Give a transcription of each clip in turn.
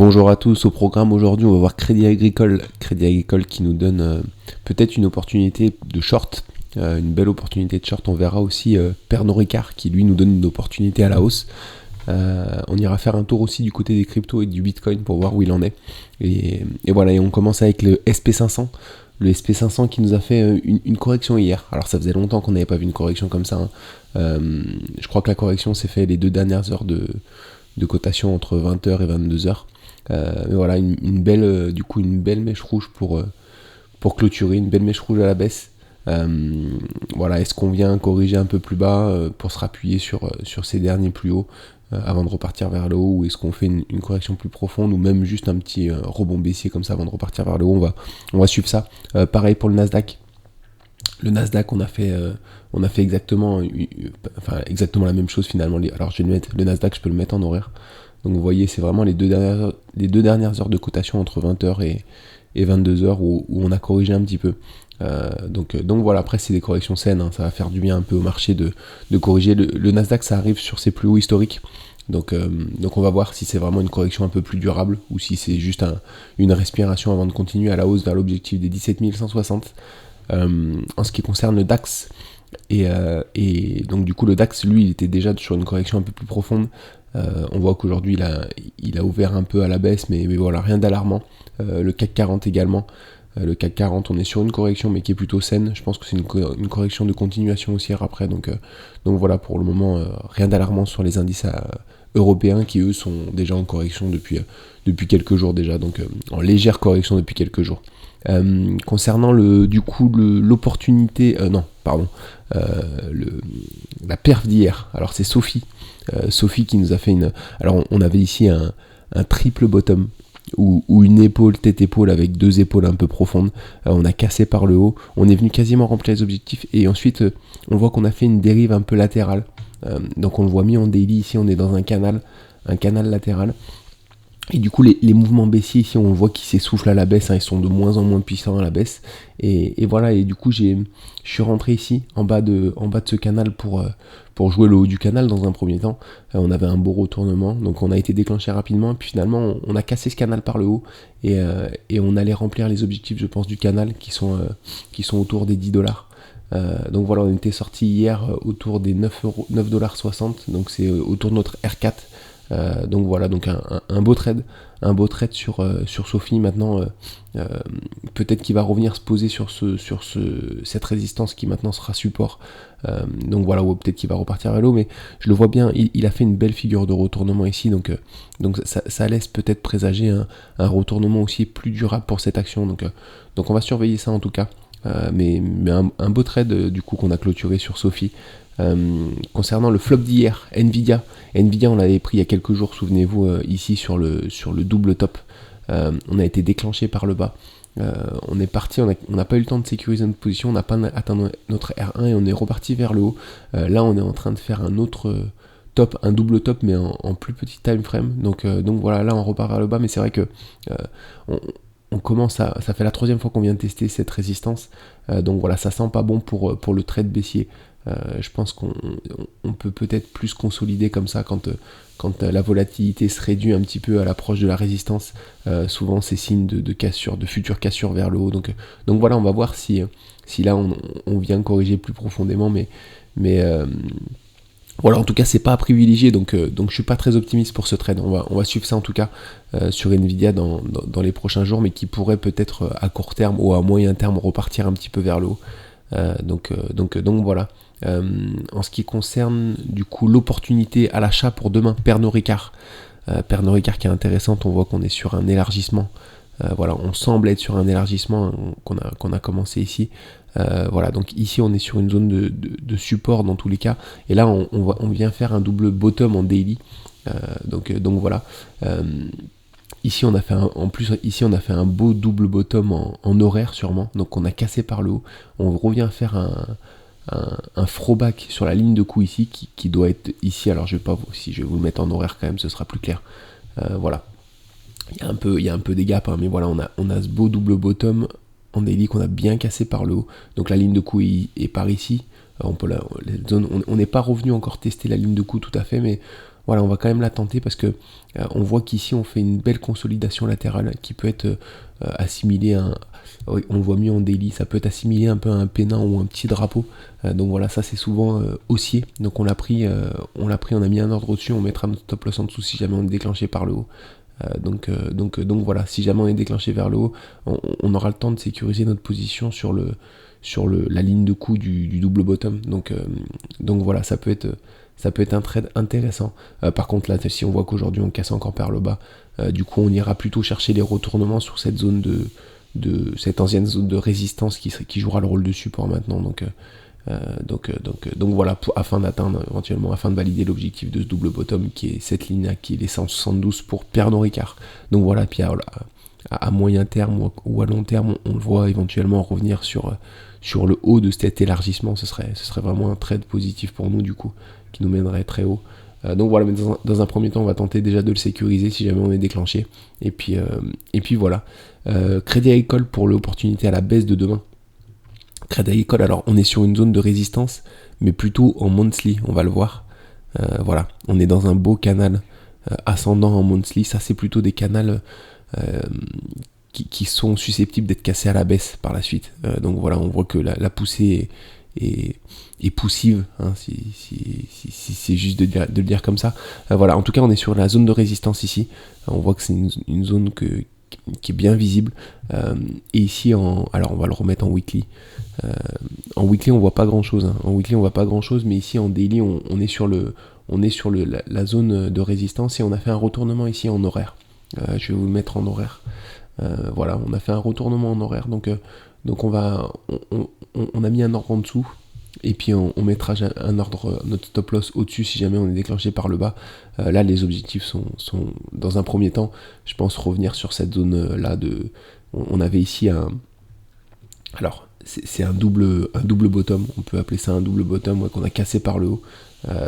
Bonjour à tous, au programme aujourd'hui on va voir Crédit Agricole qui nous donne peut-être une opportunité de short, une belle opportunité de short. On verra aussi Pernod Ricard qui lui nous donne une opportunité à la hausse. On ira faire un tour aussi du côté des cryptos et du Bitcoin pour voir où il en est. Et voilà, et on commence avec le SP500. Le SP500 qui nous a fait une correction hier. Alors ça faisait longtemps qu'on n'avait pas vu une correction comme ça. Je crois que la correction s'est fait les 2 dernières heures de cotation entre 20h et 22h. Mais voilà, une belle mèche rouge pour clôturer, une belle mèche rouge à la baisse. Voilà, est-ce qu'on vient corriger un peu plus bas pour se rappuyer sur ces derniers plus hauts avant de repartir vers le haut, ou est-ce qu'on fait une correction plus profonde, ou même juste un petit rebond baissier comme ça avant de repartir vers le haut? On va suivre ça. Pareil pour le Nasdaq. Le Nasdaq, on a fait exactement la même chose finalement. Alors je vais le Nasdaq, je peux le mettre en horaire. Donc vous voyez, c'est vraiment les deux dernières heures de cotation entre 20h et 22h où on a corrigé un petit peu. Donc voilà, après c'est des corrections saines, hein, ça va faire du bien un peu au marché de corriger. Le Nasdaq, ça arrive sur ses plus hauts historiques. Donc on va voir si c'est vraiment une correction un peu plus durable ou si c'est juste une respiration avant de continuer à la hausse vers l'objectif des 17 160. En ce qui concerne le DAX, et donc du coup le DAX, lui, il était déjà sur une correction un peu plus profonde. On voit qu'aujourd'hui il a ouvert un peu à la baisse, mais voilà, rien d'alarmant. Le CAC 40 également. Le CAC 40, on est sur une correction mais qui est plutôt saine. Je pense que c'est une correction de continuation aussi après. Donc voilà, pour le moment, rien d'alarmant sur les indices européens qui eux sont déjà en correction depuis quelques jours déjà. Donc en légère correction depuis quelques jours. Concernant l'opportunité, la perf d'hier. Alors c'est Sophie qui nous a fait alors on avait ici un triple bottom ou une épaule, tête-épaule avec 2 épaules un peu profondes. On a cassé par le haut, on est venu quasiment remplir les objectifs et ensuite on voit qu'on a fait une dérive un peu latérale. Donc on le voit mis en daily ici, on est dans un canal latéral. Et du coup, les mouvements baissiers ici, on voit qu'ils s'essoufflent à la baisse, hein, ils sont de moins en moins puissants à la baisse. Et voilà, et du coup, je suis rentré ici, en bas de ce canal pour jouer le haut du canal dans un premier temps. On avait un beau retournement, donc on a été déclenché rapidement. Et puis finalement, on a cassé ce canal par le haut et on allait remplir les objectifs, je pense, du canal qui sont autour des $10. Donc voilà, on était sorti hier autour des 9,60$, donc c'est autour de notre R4. Donc voilà, donc un beau trade sur Sophie. Maintenant peut-être qu'il va revenir se poser sur cette résistance qui maintenant sera support, donc voilà, ou peut-être qu'il va repartir à l'eau, mais je le vois bien, il a fait une belle figure de retournement ici, donc ça laisse peut-être présager un retournement aussi plus durable pour cette action, donc on va surveiller ça en tout cas. Mais un beau trade du coup qu'on a clôturé sur Sophie. Concernant le flop d'hier, Nvidia, on l'avait pris il y a quelques jours, souvenez-vous, ici sur le double top. On a été déclenché par le bas. On est parti, on n'a pas eu le temps de sécuriser notre position, on n'a pas atteint notre R1 et on est reparti vers le haut. Là, on est en train de faire un autre top, un double top, mais en plus petit time frame. Donc voilà, là on repart vers le bas, mais c'est vrai que on commence ça fait la 3e fois qu'on vient de tester cette résistance. Donc voilà, ça sent pas bon pour le trade baissier. Je pense qu'on peut peut-être plus consolider comme ça quand la volatilité se réduit un petit peu à l'approche de la résistance. Souvent c'est signe de cassure, de future cassure vers le haut. Donc voilà, on va voir si là on vient corriger plus profondément, mais voilà, en tout cas c'est pas à privilégier, donc je suis pas très optimiste pour ce trade. On va suivre ça en tout cas sur Nvidia dans les prochains jours, mais qui pourrait peut-être à court terme ou à moyen terme repartir un petit peu vers le haut. Donc voilà. En ce qui concerne du coup l'opportunité à l'achat pour demain, Pernod Ricard qui est intéressante, on voit qu'on est sur un élargissement. Voilà, on semble être sur un élargissement qu'on a commencé ici. Voilà, donc ici on est sur une zone de support dans tous les cas, et là on vient faire un double bottom en daily. Donc voilà. Ici on a fait un beau double bottom en horaire sûrement, donc on a cassé par le haut. On revient faire un throwback sur la ligne de coup ici qui doit être ici. Alors je vais vous le mettre en horaire quand même, ce sera plus clair. Voilà, il y a un peu des gaps, hein, mais voilà, on a ce beau double bottom en daily qu'on a bien cassé par le haut. Donc la ligne de coup est par ici. On n'est pas revenu encore tester la ligne de coup tout à fait, mais voilà, on va quand même la tenter parce que on voit qu'ici on fait une belle consolidation latérale qui peut être assimilée à oui, on le voit mieux en daily, ça peut être assimilé un peu à un pénin ou un petit drapeau. Donc voilà, ça c'est souvent haussier. Donc on l'a pris, on a mis un ordre au-dessus, on mettra notre stop loss en dessous si jamais on est déclenché par le haut. Donc voilà, si jamais on est déclenché vers le haut, on aura le temps de sécuriser notre position sur la ligne de coup du double bottom. Donc voilà, ça peut être un trade intéressant. Par contre là, si on voit qu'aujourd'hui on casse encore par le bas, du coup on ira plutôt chercher les retournements sur cette zone de cette ancienne zone de résistance qui jouera le rôle de support maintenant. Donc voilà, afin d'atteindre éventuellement, afin de valider l'objectif de ce double bottom qui est cette ligne là, qui est les 172 pour Pernod Ricard. Donc voilà, puis à moyen terme ou à long terme, on le voit éventuellement revenir sur le haut de cet élargissement. Ce serait vraiment un trade positif pour nous du coup, qui nous mènerait très haut. Donc voilà, mais dans un premier temps, on va tenter déjà de le sécuriser si jamais on est déclenché. Et puis voilà. Crédit Agricole pour l'opportunité à la baisse de demain. Crédit Agricole, alors on est sur une zone de résistance, mais plutôt en monthly, on va le voir. Voilà, on est dans un beau canal ascendant en monthly. Ça, c'est plutôt des canals qui sont susceptibles d'être cassés à la baisse par la suite. Donc voilà, on voit que la poussée est poussive, hein, si c'est juste de le dire comme ça. Voilà, en tout cas, on est sur la zone de résistance ici. On voit que c'est une zone qui est bien visible. Et ici, alors on va le remettre en weekly. En weekly, on voit pas grand chose. En weekly, on voit pas grand chose, mais ici en daily, on est sur la zone de résistance et on a fait un retournement ici en horaire. Je vais vous le mettre en horaire. Voilà, on a fait un retournement en horaire. Donc on a mis un ordre en dessous. Et puis on mettra un ordre, notre stop loss au-dessus si jamais on est déclenché par le bas. Là, les objectifs sont dans un premier temps, je pense, revenir sur cette zone-là. On avait ici alors, c'est un double bottom, on peut appeler ça un double bottom, qu'on a cassé par le haut.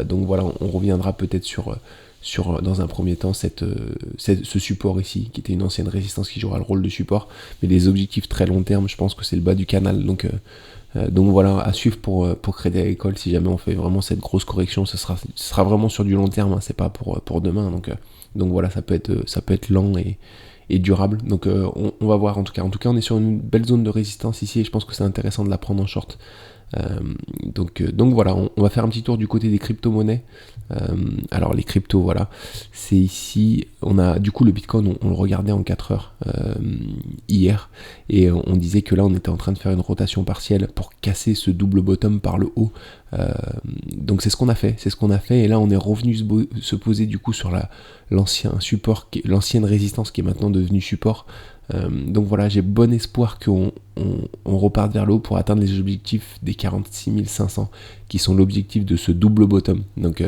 Donc voilà, on reviendra peut-être sur dans un premier temps ce support ici, qui était une ancienne résistance qui jouera le rôle de support. Mais les objectifs très long terme, je pense que c'est le bas du canal. Donc voilà, à suivre pour Crédit Agricole. Si jamais on fait vraiment cette grosse correction, ce sera vraiment sur du long terme, hein, c'est pas pour demain. Donc voilà, ça peut être lent et durable. Donc on va voir en tout cas. En tout cas, on est sur une belle zone de résistance ici et je pense que c'est intéressant de la prendre en short. Donc voilà, on va faire un petit tour du côté des crypto-monnaies. Alors les cryptos, voilà, c'est ici, on a du coup le Bitcoin, on le regardait en 4 heures hier, et on disait que là on était en train de faire une rotation partielle pour casser ce double bottom par le haut. Donc c'est ce qu'on a fait, et là on est revenu se poser du coup sur l'ancien support, l'ancienne résistance qui est maintenant devenue support. Donc voilà, j'ai bon espoir qu'on reparte vers le haut pour atteindre les objectifs des 46 500 qui sont l'objectif de ce double bottom. Donc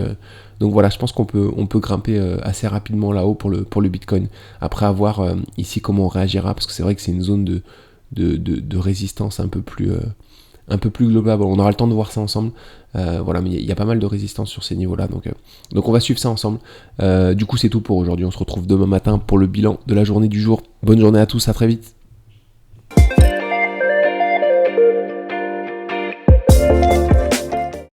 voilà, je pense qu'on peut grimper assez rapidement là-haut pour le Bitcoin. Après avoir ici comment on réagira, parce que c'est vrai que c'est une zone de résistance un peu plus global. On aura le temps de voir ça ensemble. Voilà, mais il y a pas mal de résistance sur ces niveaux-là. Donc on va suivre ça ensemble. Du coup, c'est tout pour aujourd'hui. On se retrouve demain matin pour le bilan de la journée du jour. Bonne journée à tous, à très vite.